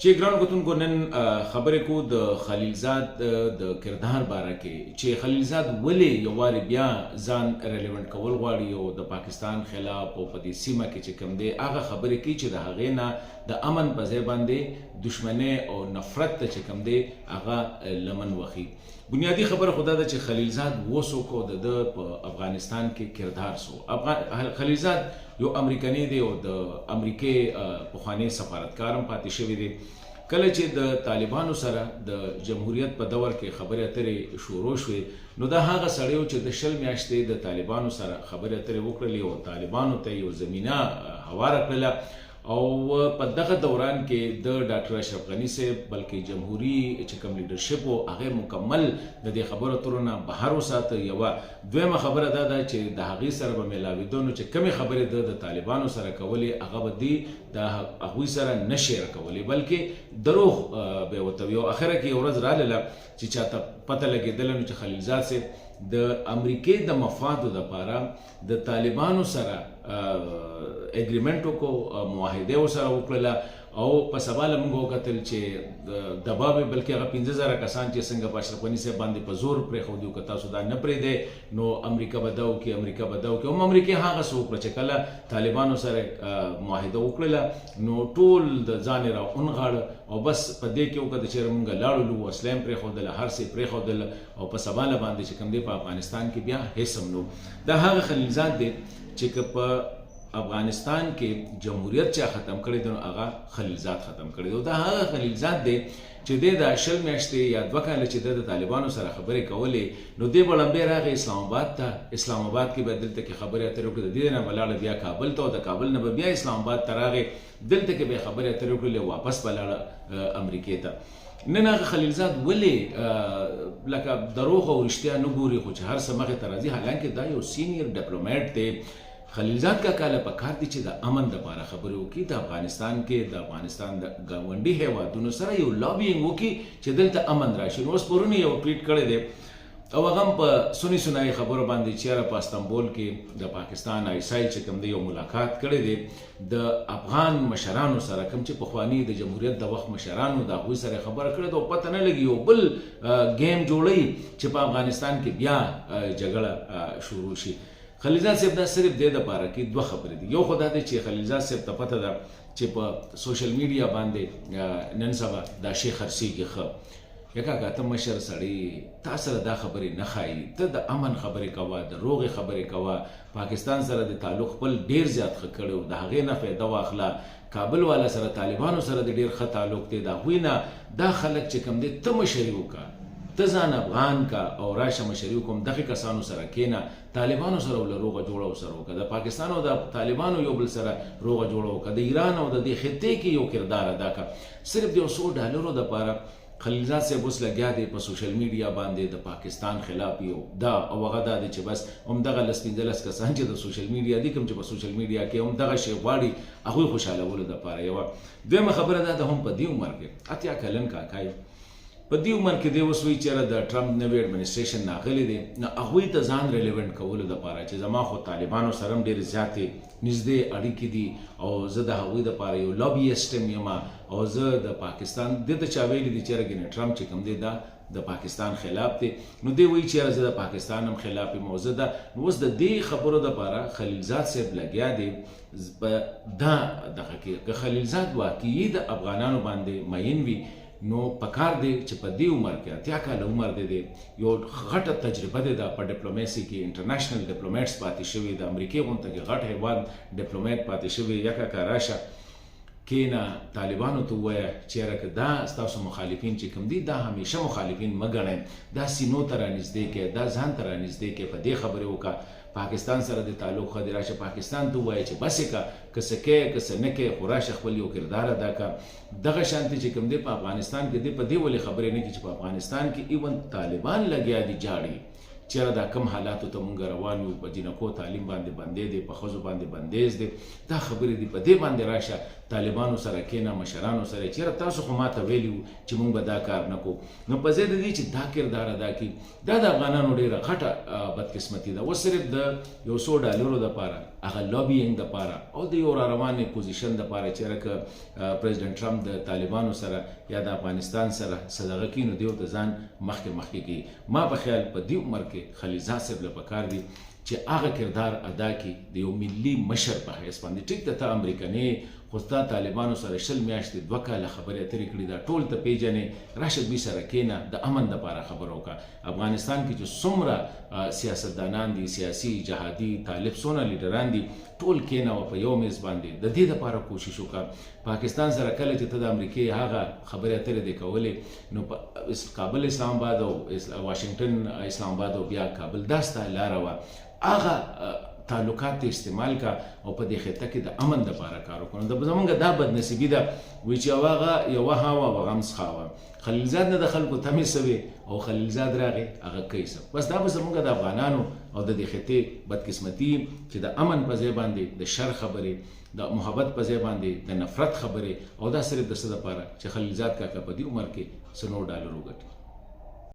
چې ګران کتونکو نن خبرې کو د خلیلزاد د کردار باره کې چې خلیلزاد ولې یو وارې بیا ځان ریلیونټ کول غواړي او د پاکستان خلاف او په دې سیمه کې چې کوم دی هغه خبرې کوي چې د هغې نه د امن په ځای باندې دشمنۍ او نفرت ته چې کوم دی هغه لمن وخي. بنیادی خبره خدا ده چې خلیلزاد وڅوک او د په افغانستان کې کردار سو. خلیلزاد یو امریکنی دی او د امریکې پخوانی سفارتکار هم پاتې شوی دی. کله چې د طالبانو سره د جمهوریت په دور کې خبرې اترې شروع شوې نو دا هغه سړی و چې د 20 میاشتې د طالبانو سره خبرې اترې وکړلې او طالبانو ته یو زمینه هواره کړله او په دغه دوران کې د ډاکټر اشرف غني صاحب بلکې جمهوری چې کوم لیډرشپ و هغه مکمل د دې خبرو اترو نه بهر وساته. یوه دویمه خبره دا ده چې د هغې سره به میلاوېدو نو چې کومې خبرې د طالبانو سره کولې هغه به دې د هغوی سره نه شیر کولې بلکې دروغ به یې ورته وي. او اخره کې یو ورځ راغله چې چاته پته لګېدله نو چې خلیلزاد صاحب د امریکې د مفادو دپاره د طالبانو سره اګریمنټ وکړو، معاهده ورسره وکړله او په سبا له موږ وکتل چې دباو یې بلکې هغه 15,000 کسان چې څنګه په اشرف غني صاحب باندې په زور پرېښودي که تاسو دا نه پرېږدئ نو امریکا به دا وکړي امریکا به دا وکړي. هم امریکې هغه څه وکړه چې کله طالبانو سره معاهده وکړله نو ټول د ځان یې راونغاړه او بس په دې کې وکړه چې چېرې موږ لاړلو وسله هم پرېښودله هر څه یې پرېښودله او په سبا له باندې چې کوم دی په افغانستان کې بیا هېڅ هم نو. دا هغه خلیلزاد دی چې که په افغانستان کې جمهوریت چا ختم کړی دی نو هغه خلیلزاد ختم کړی دی. دا هغه خلیلزاد دی چې دی د 20 میاشتې یا 2 کاله چې د طالبانو سره خبرې کولې نو دی به لمبې راغی اسلام آباد ته. اسلام آباد کې به دلته کې خبرې اترې وکړې، د دې نه به لاړه بیا کابل ته او د کابل نه به بیا اسلام آباد ته راغی، دلته کې به یې خبرې اترې وکړلې واپس به لاړه امریکې ته. نن هغه خلیلزاد ولې لکه دروغ او رښتیا نه ګوري خو چې هر څه مخې ته راځي، حالانکه دا یو سینیر ډیپلوماټ دی. خلیلزاد کاکا له پکار دی چې د امن دپاره خبرې وکړي، د افغانستان کې د افغانستان د ګاونډي هیوادونو سره یو لابینګ وکړي چې دلته امن راشي. نو اوس پرون یو ټویټ کړی دی او هغه هم په سنی سنایي خبرو باندې چېرې په استنبول کې د پاکستان آیسای چې کوم دی یو ملاقات کړی دی د افغان مشرانو سره، کوم چې پخواني د جمهوریت د وخت مشرانو د هغوی سره خبره کړې ده او پته نه لګي یو بل ګیم جوړوي چې په افغانستان کې بیا جګړه شروع شي. خلیلزاد صاحب دا صرف دې دپاره کې 2 خبرې دي. یو خو دا دی چې خلیلزاد صاحب ته پته ده چې په سوشل میډیا باندې نن سبا دا شی خرڅېږي ښه. یا کاکا ته مشر سړی تا سره دا خبرې نه ښایي، ته د امن خبرې کوه، د روغې خبرې کوه، پاکستان سره د تعلق خپل ډېر زیات ښه کړی و، د هغې نه فایده واخله. کابل والا سره طالبانو سره د ډېر ښه تعلق دی، د هغوی نه دا خلک چې کوم دی ته مشري وکړه، ته ځان افغان کا او راشه مشري وکړم، دغې کسانو سره کښېنه، طالبانو سره وله روغه جوړه ورسره وکړه، د پاکستان او د طالبانو یو بل سره روغه جوړه وکړه، د ایران او د دې خطې کې یو کردار ادا کړه. صرف د $100 دپاره خلیلزاد صاحب اوس لګیا دی په سوشل میډیا باندې د پاکستان خلاف یو دا او هغه دا دی چې بس همدغه 15 کسان چې د سوشل میډیا دي کوم چې په سوشل میډیا کې همدغه شی غواړي هغوی خوشحالولو دپاره. یوه دویمه خبره دا ده هم په دې عمر کې 80 کلن کاکا په دې عمر کې دی اوس وایي چېرې د ټرمپ نوی اډمنسټریشن راغلی دی نو هغوی ته ځان ریلیونټ کولو دپاره چې زما خو طالبانو سره هم ډېرې زیاتې نږدې اړیکې دي او زه د هغوی دپاره یو لابیسټ یم او زه د پاکستان دې ته چا ویلي دي چېرې ګینې ټرمپ چې کوم دی دا د پاکستان خلاف دی نو دی وایي چېرې زه د پاکستان هم خلاف یم او زه دا نو اوس د دې خبرو دپاره خلیلزاد صاحب لګیا دی په دا دغه کې که خلیلزاد واقعي د افغانانو باندې مین وي نو پکار دی چې په دې عمر کې 80 کاله عمر دی یو غټه تجربه دی په ډیپلوماسي کې انټرنیشنل ډیپلوماټس پاتې شوي، د امریکې غونډه کې غټ هیواد ډیپلوماټ پاتې شوي. یا کاکا راشه کېنه طالبانو ته ووایه چېرې که دا ستاسو مخالفین چې کوم دي دا همیشه مخالفین مه ګڼئ، دا سینو ته رانږدې کړئ، دا ځان ته رانږدې کړئ، په دې خبرې وکړه. پاکستان سره د تعلق ښه دی، راشه پاکستان ته ووایه چې بس یې که څه کوې که څه نه کوې خو راشه خپل یو کردار ادا کړه. دغه شانتې چې کوم دی په افغانستان کې دی په دې ولې خبرې نه کوي چې په افغانستان کې ایون طالبان لګیا دي جاړي چېرې دا کم حالاتو ته مونږ روان یو، په جنکو تعلیم باندې بندې دی، په ښځو باندې بندیز دی، دا خبرې دي په دې باندې راشه طالبانو سره کېنه، مشرانو سره چېرې تاسو خو ماته ویلي وو چې موږ به دا کار نه کوو. نو په ځای د دې چې دا کردار ادا کړي، دا د افغانانو ډېره غټه بدقسمتي ده. اوس صرف د یو $100 دپاره، هغه لابینګ دپاره او د یو راروانې پوزیشن دپاره چېرې که پرزیدنټ ټرمپ د طالبانو سره یا د افغانستان سره څه دغه کړي، نو دیو د ځان مخکې کوي. ما په خیال په دې عمر کې خلیلزاد صاحب له پکار دی چې هغه کردار ادا کړي د یو ملي مشر په حیث باندې. ټیک ده ته امریکنۍ، خو ستا طالبانو سره 20 میاشتې 2 کاله خبرې اترې کړي، دا ټول ته پیژنې، راشه دوی سره کېنه، د امن دپاره خبره وکړه. افغانستان کې چې څومره سیاستدانان دي، سیاسي جهادي طالب څونه لیډران دي، ټول کېنه په یو میز باندې د دې دپاره کوشش وکړه. پاکستان سره کله چې ته د امریکې هغه خبرې اترې دې کولې، نو په کابل اسلام آباد او واشنګټن اسلام آباد او بیا کابل دا ستا لاره وه، هغه تعلقات ته استعمال کا او په دې خطه کې د امن دپاره کار وکړو. د زمونږ دا بدنصیبي ده وی چې هغه یوه هوا او هغه هم څښاوه. خلیلزاد نه د خلکو تمې سوې او خلیلزاد راغی هغه کوي څه. بس دا به زمونږ د افغانانو او د دې خطې بدقسمتي چې د امن په ځای باندې د شر خبرې، د محبت په ځای باندې د نفرت خبرې، او دا صرف د څه دپاره چې خلیلزاد کاکا په دې عمر کې $100 وګټي.